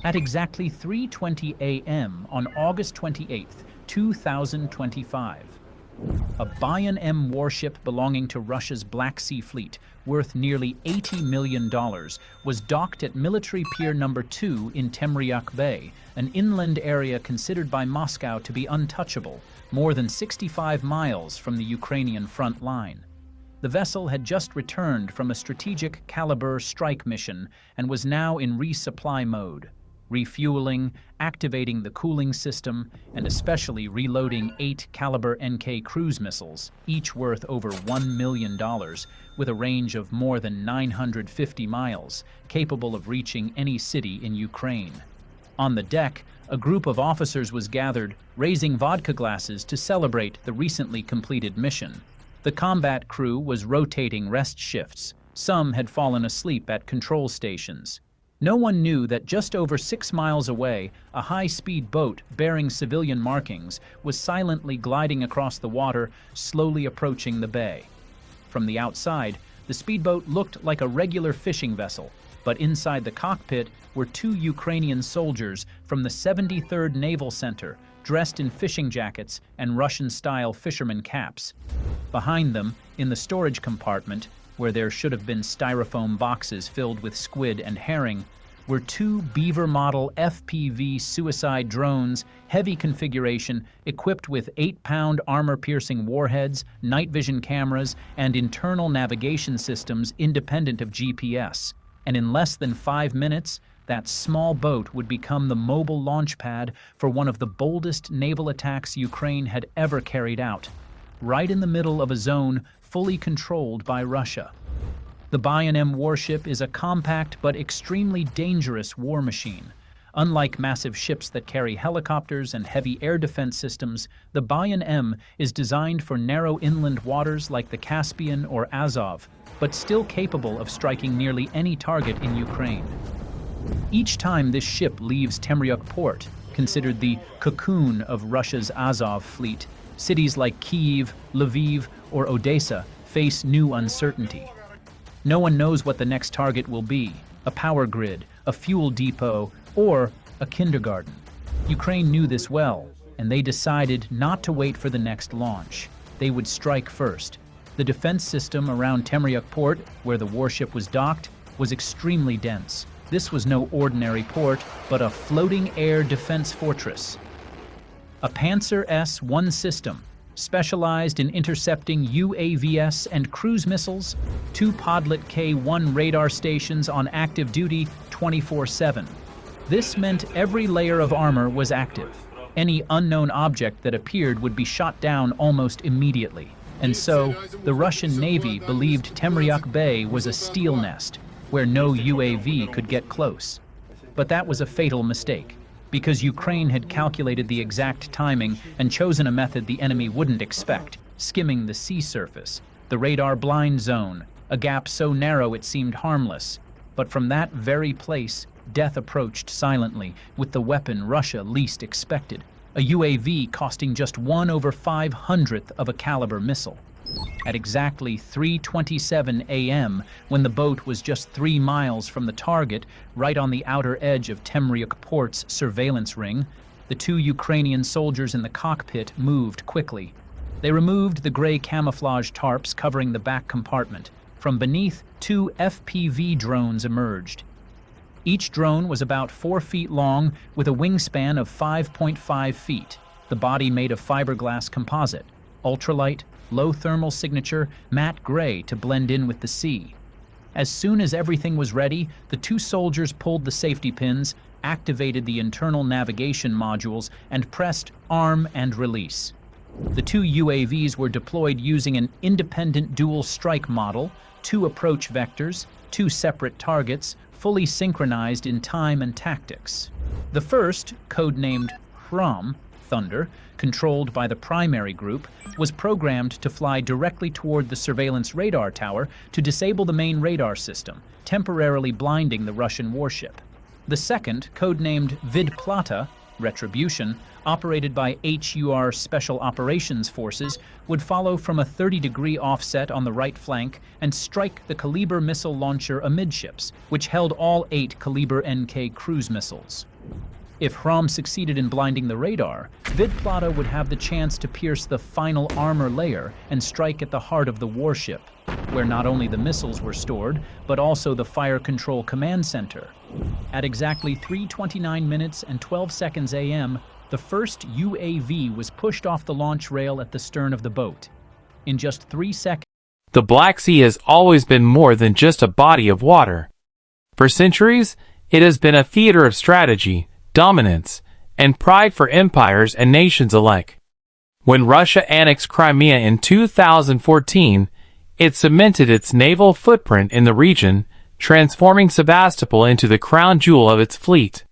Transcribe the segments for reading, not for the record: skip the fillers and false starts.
At exactly 3:20 a.m. on August 28, 2025, a Buyan-M warship belonging to Russia's Black Sea Fleet, worth nearly $80 million, was docked at Military Pier No. 2 in Temryuk Bay, an inland area considered by Moscow to be untouchable, more than 65 miles from the Ukrainian front line. The vessel had just returned from a strategic Kalibr strike mission and was now in resupply mode, refueling, activating the cooling system, and especially reloading 8 Kalibr-NK cruise missiles, each worth over $1 million, with a range of more than 950 miles, capable of reaching any city in Ukraine. On the deck, a group of officers was gathered, raising vodka glasses to celebrate the recently completed mission. The combat crew was rotating rest shifts. Some had fallen asleep at control stations. No one knew that just over 6 miles away, a high-speed boat bearing civilian markings was silently gliding across the water, slowly approaching the bay. From the outside, the speedboat looked like a regular fishing vessel, but inside the cockpit were 2 Ukrainian soldiers from the 73rd Naval Center, dressed in fishing jackets and Russian-style fisherman caps. Behind them, in the storage compartment, where there should have been styrofoam boxes filled with squid and herring, were 2 Beaver model FPV suicide drones, heavy configuration, equipped with 8-pound armor-piercing warheads, night vision cameras, and internal navigation systems independent of GPS. And in less than 5 minutes, that small boat would become the mobile launch pad for one of the boldest naval attacks Ukraine had ever carried out, right in the middle of a zone fully controlled by Russia. The Buyan-M warship is a compact but extremely dangerous war machine. Unlike massive ships that carry helicopters and heavy air defense systems, the Buyan-M is designed for narrow inland waters like the Caspian or Azov, but still capable of striking nearly any target in Ukraine. Each time this ship leaves Temryuk port, considered the cocoon of Russia's Azov fleet, cities like Kyiv, Lviv, or Odessa face new uncertainty. No one knows what the next target will be: a power grid, a fuel depot, or a kindergarten. Ukraine knew this well, and they decided not to wait for the next launch. They would strike first. The defense system around Temryuk port, where the warship was docked, was extremely dense. This was no ordinary port, but a floating air defense fortress. A Panzer S-1 system, specialized in intercepting UAVs and cruise missiles, 2 Podlet K-1 radar stations on active duty 24/7. This meant every layer of armor was active. Any unknown object that appeared would be shot down almost immediately. And so, the Russian Navy believed Temryuk Bay was a steel nest, where no UAV could get close. But that was a fatal mistake, because Ukraine had calculated the exact timing and chosen a method the enemy wouldn't expect: skimming the sea surface, the radar blind zone, a gap so narrow it seemed harmless. But from that very place, death approached silently, with the weapon Russia least expected: a UAV costing just 1/500th of a Kalibr missile. At exactly 3:27 a.m., when the boat was just 3 miles from the target, right on the outer edge of Temryuk port's surveillance ring, the 2 Ukrainian soldiers in the cockpit moved quickly. They removed the gray camouflage tarps covering the back compartment. From beneath, 2 FPV drones emerged. Each drone was about 4 feet long, with a wingspan of 5.5 feet, the body made of fiberglass composite, ultralight, low thermal signature, matte gray to blend in with the sea. As soon as everything was ready, the 2 soldiers pulled the safety pins, activated the internal navigation modules, and pressed arm and release. The 2 UAVs were deployed using an independent dual strike model, 2 approach vectors, 2 separate targets, fully synchronized in time and tactics. The first, codenamed Hram, Thunder, controlled by the primary group, was programmed to fly directly toward the surveillance radar tower to disable the main radar system, temporarily blinding the Russian warship. The second, codenamed Vidplata, Retribution, operated by HUR Special Operations Forces, would follow from a 30-degree offset on the right flank and strike the Kalibr missile launcher amidships, which held all 8 Kalibr-NK cruise missiles. If Hrom succeeded in blinding the radar, Vidplata would have the chance to pierce the final armor layer and strike at the heart of the warship, where not only the missiles were stored, but also the fire control command center. At exactly 3:29 minutes and 12 seconds a.m., the first UAV was pushed off the launch rail at the stern of the boat. In just 3 seconds, the Black Sea has always been more than just a body of water. For centuries, it has been a theater of strategy, dominance, and pride for empires and nations alike. When Russia annexed Crimea in 2014, it cemented its naval footprint in the region, transforming Sevastopol into the crown jewel of its fleet.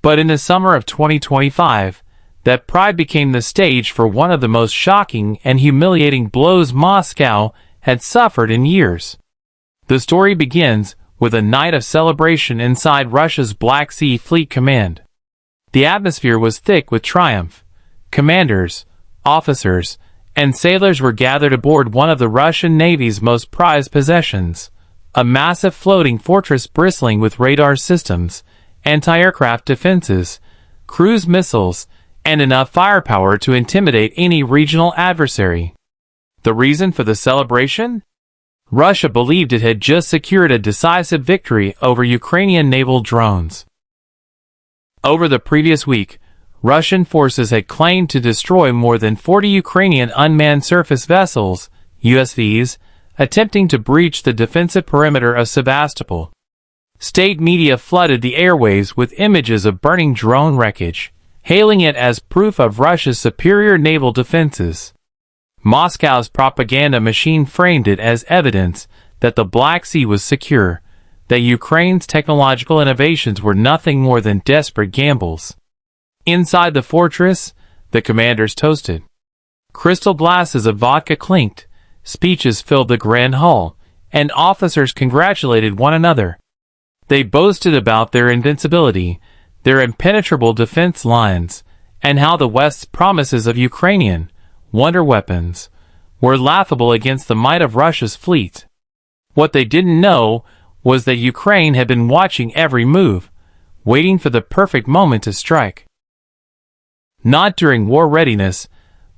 But in the summer of 2025, that pride became the stage for one of the most shocking and humiliating blows Moscow had suffered in years. The story begins with a night of celebration inside Russia's Black Sea Fleet Command. The atmosphere was thick with triumph. Commanders, officers, and sailors were gathered aboard one of the Russian Navy's most prized possessions, a massive floating fortress bristling with radar systems, anti-aircraft defenses, cruise missiles, and enough firepower to intimidate any regional adversary. The reason for the celebration? Russia believed it had just secured a decisive victory over Ukrainian naval drones. Over the previous week, Russian forces had claimed to destroy more than 40 Ukrainian unmanned surface vessels, USVs, attempting to breach the defensive perimeter of Sevastopol. State media flooded the airwaves with images of burning drone wreckage, hailing it as proof of Russia's superior naval defenses. Moscow's propaganda machine framed it as evidence that the Black Sea was secure, that Ukraine's technological innovations were nothing more than desperate gambles. Inside the fortress, the commanders toasted. Crystal glasses of vodka clinked, speeches filled the grand hall, and officers congratulated one another. They boasted about their invincibility, their impenetrable defense lines, and how the West's promises of Ukrainian wonder weapons were laughable against the might of Russia's fleet. What they didn't know was that Ukraine had been watching every move, waiting for the perfect moment to strike. Not during war readiness,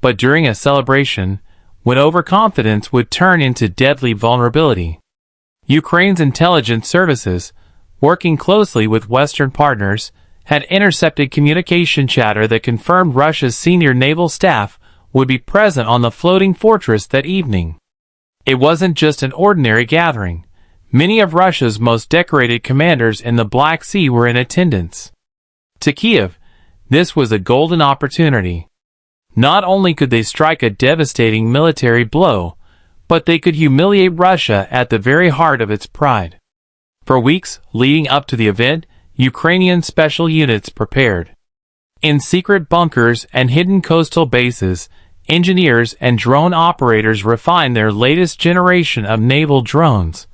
but during a celebration, when overconfidence would turn into deadly vulnerability. Ukraine's intelligence services, working closely with Western partners, had intercepted communication chatter that confirmed Russia's senior naval staff would be present on the floating fortress that evening. It wasn't just an ordinary gathering. Many of Russia's most decorated commanders in the Black Sea were in attendance. To Kiev, this was a golden opportunity. Not only could they strike a devastating military blow, but they could humiliate Russia at the very heart of its pride. For weeks leading up to the event, Ukrainian special units prepared. In secret bunkers and hidden coastal bases, engineers and drone operators refined their latest generation of naval drones,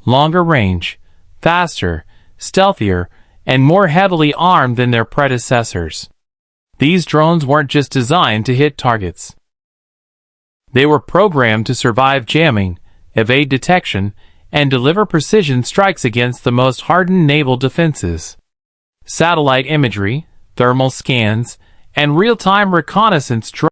longer range, faster, stealthier, and more heavily armed than their predecessors. These drones weren't just designed to hit targets. They were programmed to survive jamming, evade detection, and deliver precision strikes against the most hardened naval defenses. Satellite imagery, thermal scans, and real-time reconnaissance drones